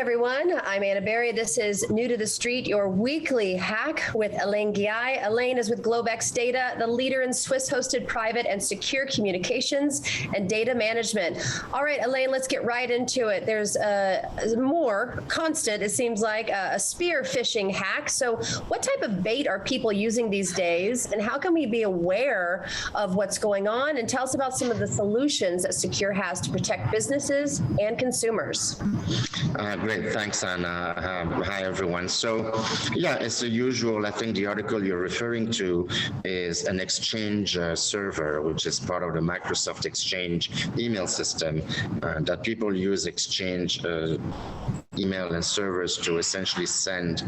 everyone. I'm Anna Berry. This is New to the Street, your weekly hack with Alain Ghiai. Alain is with Globex Data, the leader in Swiss-hosted private and secure communications and data management. All right, Alain, let's get right into it. There's more constant, it seems like, a spear phishing hack. So what type of bait are people using these days, and how can we be aware of what's going on? And tell us about some of the solutions that Sekur has to protect businesses and consumers. Great, thanks, Anna. Hi, everyone. So, yeah, it's the usual. I think the article you're referring to is an Exchange server, which is part of the Microsoft Exchange email system that people use Exchange email and servers to essentially send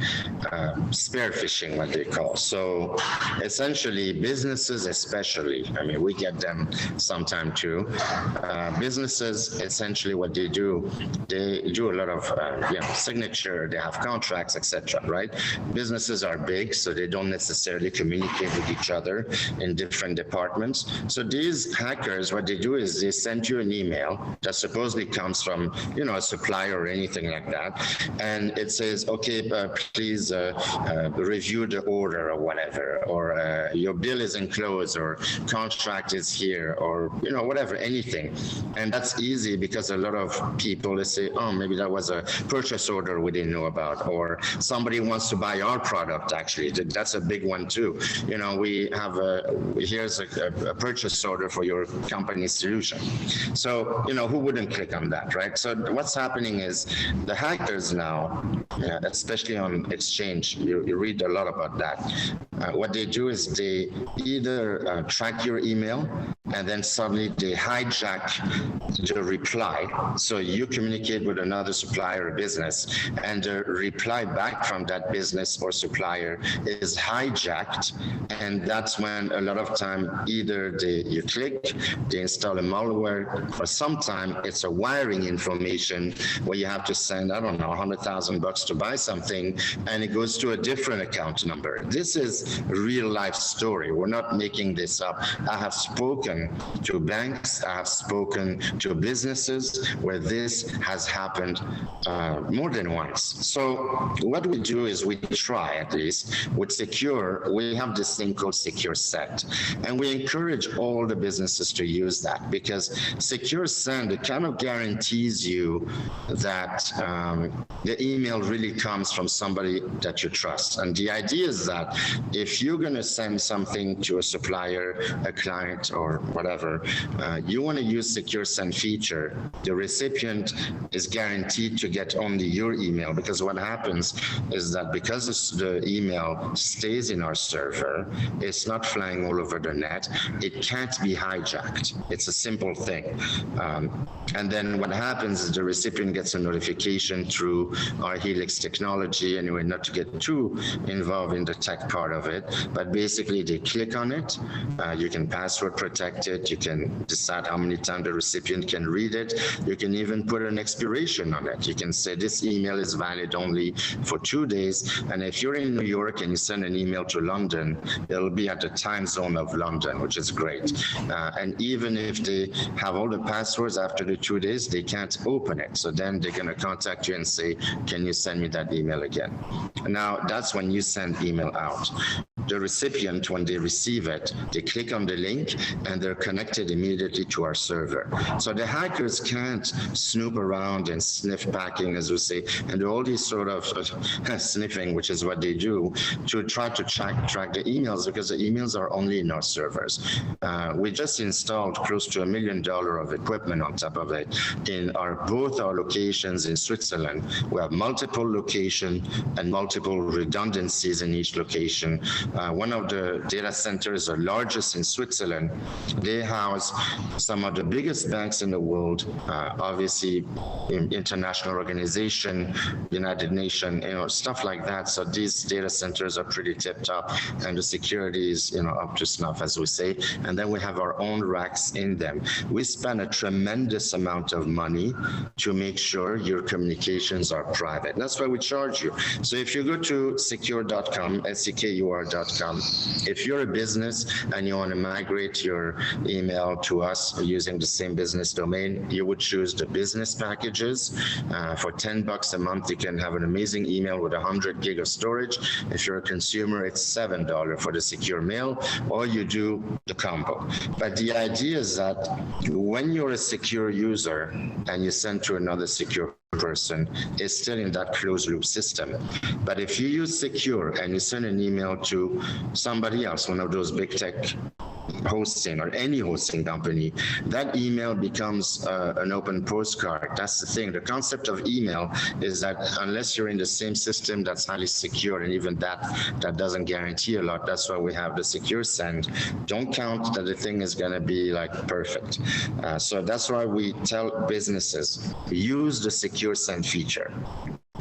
spear phishing, what they call. So essentially businesses especially, I mean, we get them sometime too. Businesses, essentially what they do a lot of signature, they have contracts, etc., right? Businesses are big, so they don't necessarily communicate with each other in different departments. So these hackers, what they do is they send you an email that supposedly comes from, a supplier or anything like that. And it says, okay, please review the order or whatever, or your bill is enclosed, or contract is here, or, whatever, anything. And that's easy because a lot of people, they say, oh, maybe that was a purchase order we didn't know about, or somebody wants to buy our product, actually. That's a big one too. We have here's a purchase order for your company's solution. So, who wouldn't click on that, right? So what's happening is the hackers now, especially on Exchange, you read a lot about that. What they do is they either track your email, and then suddenly they hijack the reply. So you communicate with another supplier or business, and the reply back from that business or supplier is hijacked. And that's when a lot of time either you click, they install a malware, or sometimes it's a wiring information where you have to send, I don't know, $100,000 to buy something, and it goes to a different account number. This is a real life story. We're not making this up. I have spoken to banks, I have spoken to businesses where this has happened more than once. So what we do is we try, at least with Sekur, we have this thing called Secure Send, and we encourage all the businesses to use that, because Secure Send, it kind of guarantees you that the email really comes from somebody that you trust. And the idea is that if you're going to send something to a supplier, a client, or whatever, you want to use Secure Send feature, the recipient is guaranteed to get only your email, because what happens is that because the email stays in our server, it's not flying all over the net, it can't be hijacked. It's a simple thing. And then what happens is the recipient gets a notification through our Helix technology, anyway, not to get too involved in the tech part of it, but basically they click on it, you can password protect it, you can decide how many times the recipient can read it, you can even put an expiration on it. You can say this email is valid only for 2 days, and if you're in New York and you send an email to London, it'll be at the time zone of London, which is great. And even if they have all the passwords after the 2 days, they can't open it. So then they're going to contact you and say, can you send me that email again? Now, that's when you send email out. The recipient, when they receive it, they click on the link and they're connected immediately to our server. So the hackers can't snoop around and sniff packing, as we say, and do all these sort of sniffing, which is what they do, to try to track the emails, because the emails are only in our servers. We just installed close to $1 million of equipment on top of it in both our locations in Switzerland. We have multiple locations and multiple redundancies in each location. One of the data centers, the largest in Switzerland, they house some of the biggest banks in the world, obviously international organization, United Nations, stuff like that. So these data centers are pretty tipped up, and the security is, up to snuff, as we say. And then we have our own racks in them. We spend a tremendous amount of money to make sure your communication communications are private. That's why we charge you. So if you go to sekur.com, sekur.com, if you're a business and you want to migrate your email to us using the same business domain, you would choose the business packages. For $10 a month, you can have an amazing email with 100 gig of storage. If you're a consumer, it's $7 for the secure mail, or you do the combo. But the idea is that when you're a secure user and you send to another secure person, is still in that closed loop system. But if you use Secure and you send an email to somebody else, one of those big tech hosting or any hosting company, that email becomes an open postcard. That's the thing. The concept of email is that unless you're in the same system that's highly secure, and even that doesn't guarantee a lot. That's why we have the secure send. Don't count that the thing is going to be like perfect. So that's why we tell businesses, use the secure send feature.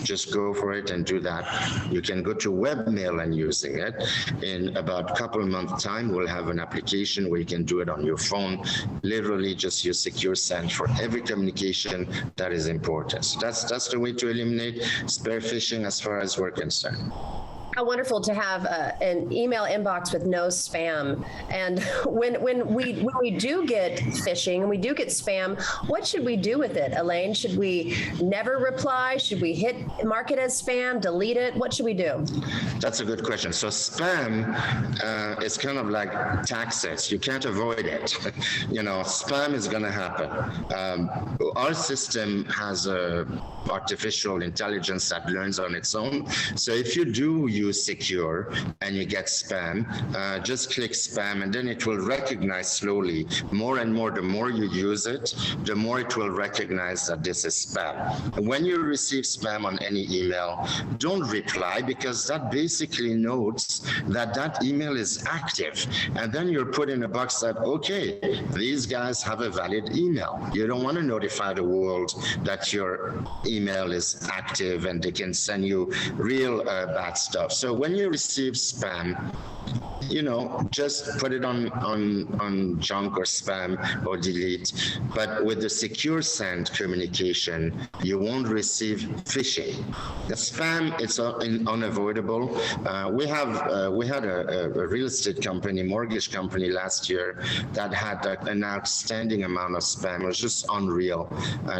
Just go for it and do that. You can go to webmail and using it. In about a couple of months' time, we'll have an application where you can do it on your phone. Literally just use secure send for every communication that is important. So that's the way to eliminate spear phishing as far as we're concerned. How wonderful to have an email inbox with no spam. And when we do get phishing and we do get spam, what should we do with it, Alain? Should we never reply? Should we mark it as spam, delete it? What should we do? That's a good question. So spam is kind of like taxes. You can't avoid it. You know, spam is going to happen. Our system has artificial intelligence that learns on its own. So if you do use Secure and you get spam, just click spam, and then it will recognize slowly more and more. The more you use it, the more it will recognize that this is spam. When you receive spam on any email, don't reply, because that basically notes that that email is active, and then you're put in a box that, okay, these guys have a valid email. You don't want to notify the world that your email is active and they can send you real bad stuff. So when you receive spam, you know, just put it on junk or spam or delete. But with the secure send communication, you won't receive phishing. The spam, it's unavoidable. We had a real estate company, mortgage company last year that had an outstanding amount of spam. It was just unreal.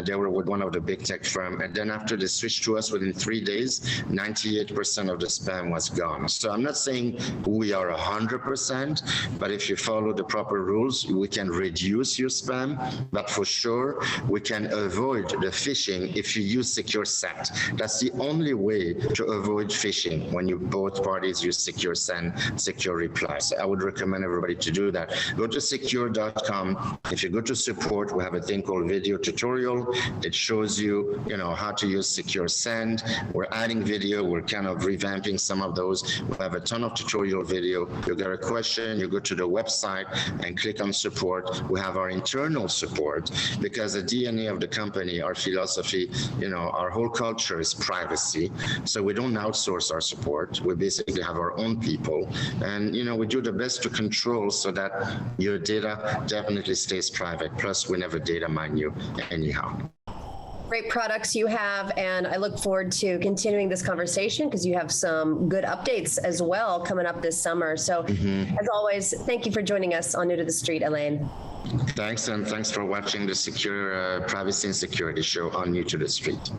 They were with one of the big tech firms, and then after they switched to us, within 3 days, 98% of the spam was gone. So I'm not saying we are 100%, but if you follow the proper rules, we can reduce your spam. But for sure, we can avoid the phishing if you use secure send. That's the only way to avoid phishing, when you both parties use secure send, secure reply. So I would recommend everybody to do that. Go to secure.com. If you go to support, we have a thing called video tutorial. It shows you, how to use secure send. We're adding video. We're kind of revamping some of those. We have a ton of tutorial video. You get a question, you go to the website and click on support. We have our internal support, because the DNA of the company, our philosophy, our whole culture is privacy. So we don't outsource our support. We basically have our own people, and we do the best to control so that your data definitely stays private. Plus, we never data mine you anyhow. Great products you have, and I look forward to continuing this conversation, because you have some good updates as well coming up this summer. So as always, thank you for joining us on New to the Street, Alain. Thanks, and thanks for watching the Secure Privacy and Security Show on New to the Street.